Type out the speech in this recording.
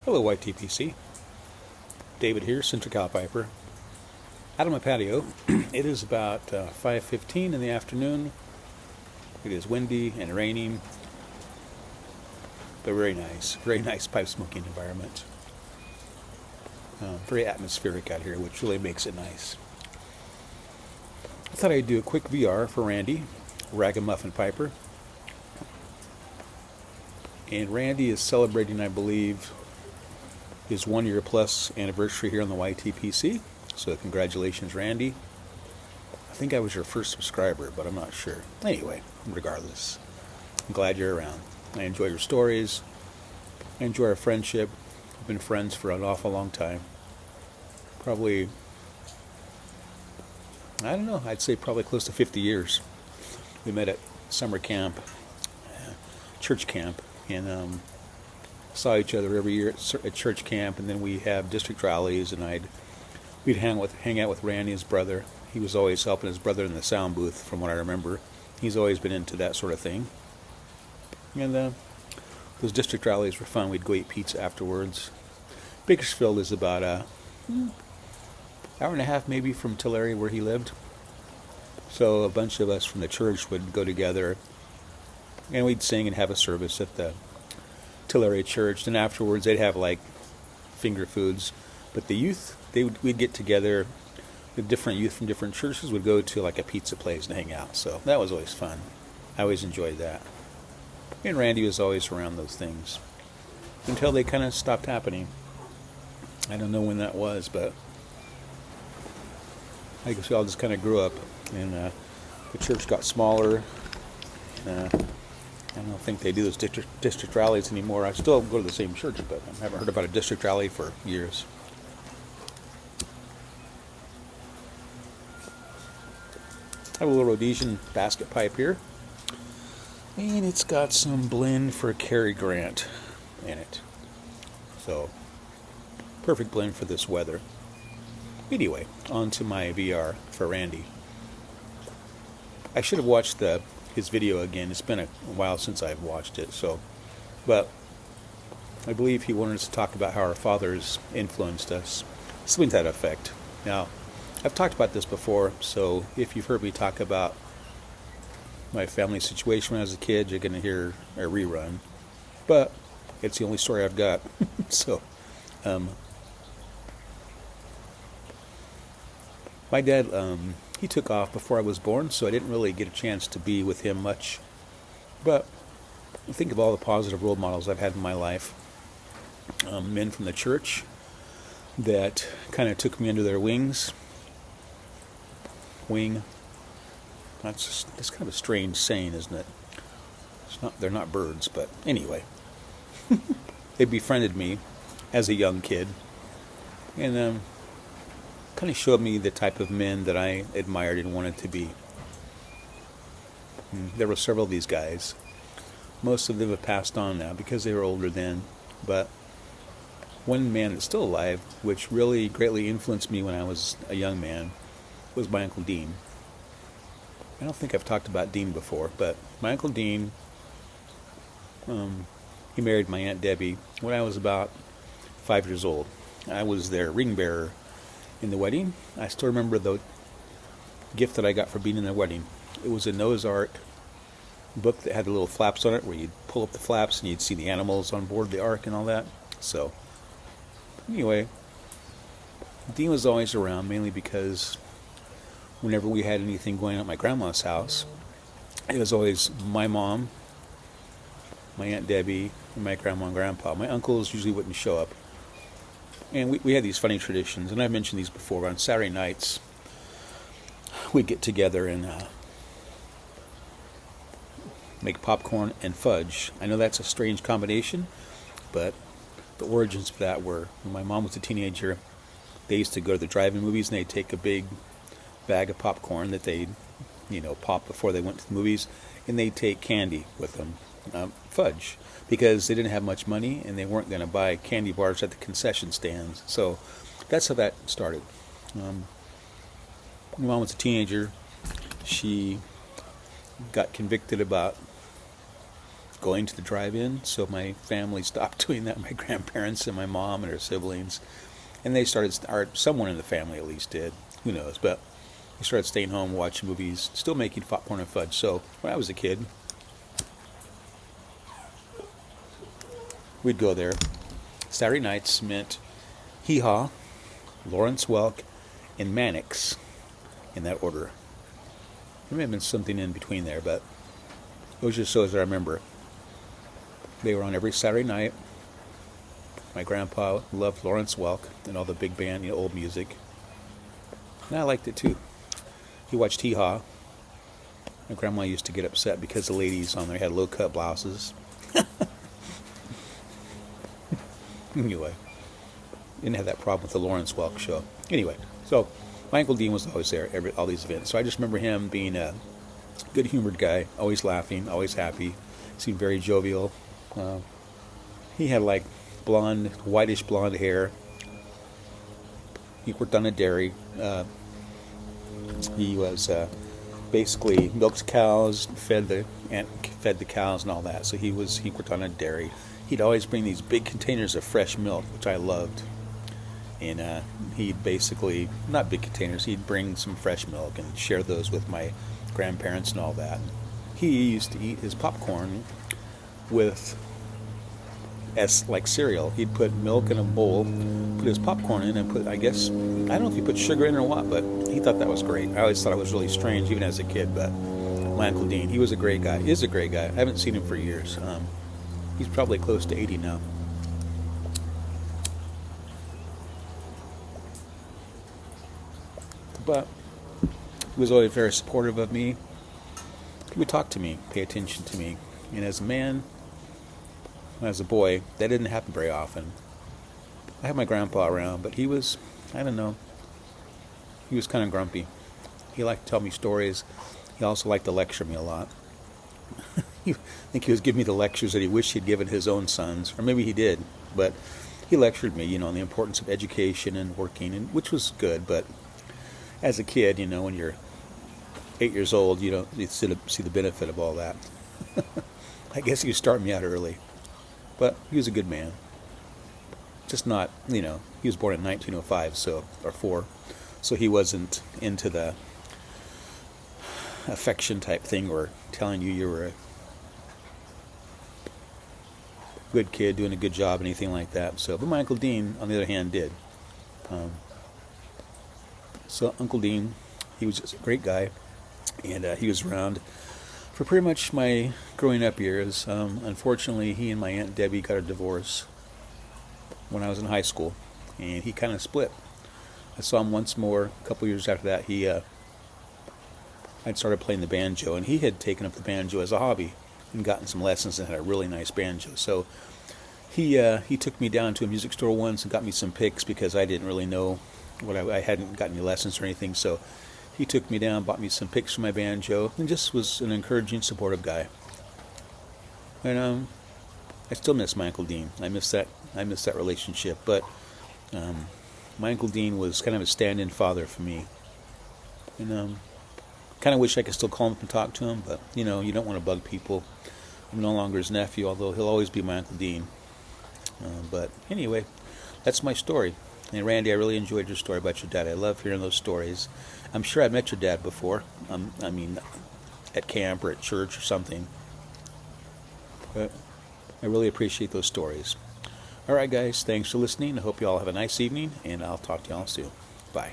Hello, YTPC. David here, Central Cal Piper. Out on my patio. It is about 5:15 in the afternoon. It is windy and raining, but very nice pipe smoking environment. Very atmospheric out here, which really makes it nice. I thought I'd do a quick VR for Randy, Ragamuffin Piper. And Randy is celebrating, I believe, his 1 year plus anniversary here on the YTPC. So congratulations, Randy. I think I was your first subscriber, but I'm not sure. Anyway, regardless, I'm glad you're around. I enjoy your stories. I enjoy our friendship. We've been friends for an awful long time. Probably, I don't know, I'd say probably close to 50 years. We met at summer camp, church camp, and saw each other every year at church camp, and then we have district rallies, and we'd hang out with Randy, his brother. He was always helping his brother in the sound booth, from what I remember. He's always been into that sort of thing. And those district rallies were fun. We'd go eat pizza afterwards. Bakersfield is about a hour and a half maybe from Tulare, where he lived. So a bunch of us from the church would go together, and we'd sing and have a service at the Tulare church. And afterwards they'd have like finger foods. But the youth, we'd get together. The different youth from different churches would go to like a pizza place and hang out. So that was always fun. I always enjoyed that. And Randy was always around those things until they kind of stopped happening. I don't know when that was, but I guess we all just kind of grew up, and the church got smaller. I don't think they do those district rallies anymore. I still go to the same church, but I haven't heard about a district rally for years. I have a little Rhodesian basket pipe here, and it's got some blend for Cary Grant in it. So, perfect blend for this weather. Anyway, on to my VR for Randy. I should have watched his video again. It's been a while since I've watched it, but I believe he wanted us to talk about how our fathers influenced us, something to that effect. Now, I've talked about this before, so if you've heard me talk about my family situation when I was a kid, you're going to hear a rerun, but it's the only story I've got. So, my dad, he took off before I was born, so I didn't really get a chance to be with him much. But I think of all the positive role models I've had in my life. Men from the church that kind of took me under their wing. That's kind of a strange saying, isn't it? They're not birds, but anyway. They befriended me as a young kid, and kind of showed me the type of men that I admired and wanted to be. There were several of these guys. Most of them have passed on now because they were older then, but one man that's still alive, which really greatly influenced me when I was a young man, was my Uncle Dean. I don't think I've talked about Dean before, but my Uncle Dean, he married my Aunt Debbie when I was about 5 years old. I was their ring bearer in the wedding. I still remember the gift that I got for being in the wedding. It was a Noah's Ark book that had the little flaps on it, where you'd pull up the flaps and you'd see the animals on board the ark and all that. So, anyway, Dean was always around, mainly because whenever we had anything going on at my grandma's house, it was always my mom, my Aunt Debbie, and my grandma and grandpa. My uncles usually wouldn't show up. And we had these funny traditions, and I've mentioned these before. On Saturday nights, we'd get together and make popcorn and fudge. I know that's a strange combination, but the origins for that were, when my mom was a teenager, they used to go to the drive-in movies, and they'd take a big bag of popcorn that they'd, pop before they went to the movies, and they'd take candy with them, fudge, because they didn't have much money and they weren't going to buy candy bars at the concession stands. So that's how that started. When my mom was a teenager, she got convicted about going to the drive-in, so my family stopped doing that. My grandparents and my mom and her siblings, and they started, or someone in the family at least did. Who knows? But we started staying home, watching movies, still making popcorn and fudge. So when I was a kid, we'd go there. Saturday nights meant Hee Haw, Lawrence Welk, and Mannix, in that order. There may have been something in between there, but those are shows that I remember. They were on every Saturday night. My grandpa loved Lawrence Welk and all the big band, old music. And I liked it too. He watched Hee Haw. My grandma used to get upset because the ladies on there had low-cut blouses. Anyway, didn't have that problem with the Lawrence Welk show. Anyway, so my Uncle Dean was always there at all these events. So I just remember him being a good-humored guy, always laughing, always happy. Seemed very jovial. He had like whitish blonde hair. He worked on a dairy. He was basically milked cows, fed the cows and all that. So he worked on a dairy. He'd always bring these big containers of fresh milk, which I loved. And he'd basically, not big containers, he'd bring some fresh milk and share those with my grandparents and all that. He used to eat his popcorn with like cereal. He'd put milk in a bowl, put his popcorn in, and put, I don't know if he put sugar in or what, but he thought that was great. I always thought it was really strange, even as a kid, but my Uncle Dean, he was a great guy. He is a great guy. I haven't seen him for years. He's probably close to 80 now. But he was always very supportive of me. He would talk to me, pay attention to me. And as a man, as a boy, that didn't happen very often. I had my grandpa around, but he was, I don't know, he was kind of grumpy. He liked to tell me stories. He also liked to lecture me a lot. I think he was giving me the lectures that he wished he'd given his own sons, or maybe he did, but he lectured me, on the importance of education and working, and which was good. But as a kid, when you're 8 years old, you see the benefit of all that. I guess he was starting me out early, but he was a good man. Just not, he was born in 1905, or 4, so he wasn't into the affection type thing or telling you were a good kid doing a good job, anything like that. So, but my Uncle Dean, on the other hand, did. So Uncle Dean, he was just a great guy, and he was around for pretty much my growing up years. Unfortunately, he and my Aunt Debbie got a divorce when I was in high school, and he kind of split. I saw him once more a couple years after that. I'd started playing the banjo, and he had taken up the banjo as a hobby and gotten some lessons and had a really nice banjo. So he took me down to a music store once and got me some picks because I didn't really know I hadn't gotten any lessons or anything. So he took me down, bought me some picks for my banjo, and just was an encouraging, supportive guy. And I still miss my Uncle Dean. I miss that relationship. But my Uncle Dean was kind of a stand-in father for me. And kind of wish I could still call him up and talk to him, but you don't want to bug people. I'm no longer his nephew, although he'll always be my Uncle Dean. But anyway, that's my story. And Randy, I really enjoyed your story about your dad. I love hearing those stories. I'm sure I've met your dad before. At camp or at church or something. But I really appreciate those stories. All right, guys, thanks for listening. I hope you all have a nice evening, and I'll talk to you all soon. Bye.